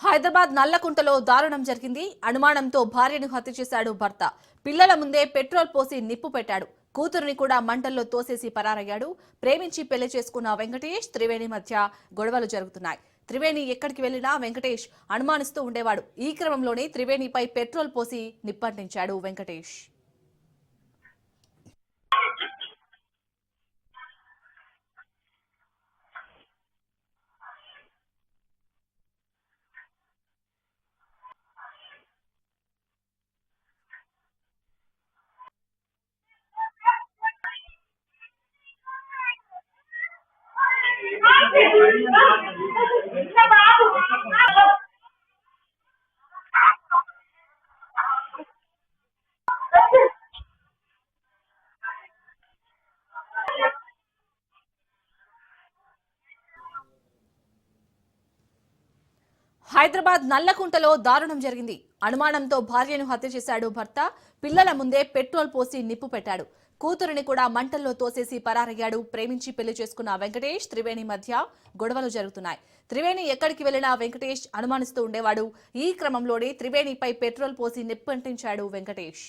హైదరాబాద్ నల్లకుంటలో దారుణం జరిగింది. అనుమానంతో భార్యను హత్య చేశాడు భర్త. పిల్లల ముందే పెట్రోల్ పోసి నిప్పు పెట్టాడు. కూతురుని కూడా మంటల్లో తోసేసి పరారయ్యాడు. ప్రేమించి పెళ్లి చేసుకున్న వెంకటేష్, త్రివేణి మధ్య గొడవలు జరుగుతున్నాయి. త్రివేణి ఎక్కడికి వెళ్లినా వెంకటేష్ అనుమానిస్తూ ఉండేవాడు. ఈ క్రమంలోనే త్రివేణిపై పెట్రోల్ పోసి నిప్పంటించాడు వెంకటేష్. హైదరాబాద్ నల్లకుంటలో దారుణం జరిగింది. అనుమానంతో భార్యను హత్య చేశాడు భర్త. పిల్లల ముందే పెట్రోల్ పోసి నిప్పు పెట్టాడు. కూతురిని కూడా మంటల్లో తోసేసి పరారయ్యాడు. ప్రేమించి పెళ్లి చేసుకున్న వెంకటేష్, త్రివేణి మధ్య గొడవలు జరుగుతున్నాయి. త్రివేణి ఎక్కడికి వెళ్లినా వెంకటేష్ అనుమానిస్తూ ఉండేవాడు. ఈ క్రమంలోనే త్రివేణిపై పెట్రోల్ పోసి నిప్పంటించాడు వెంకటేష్.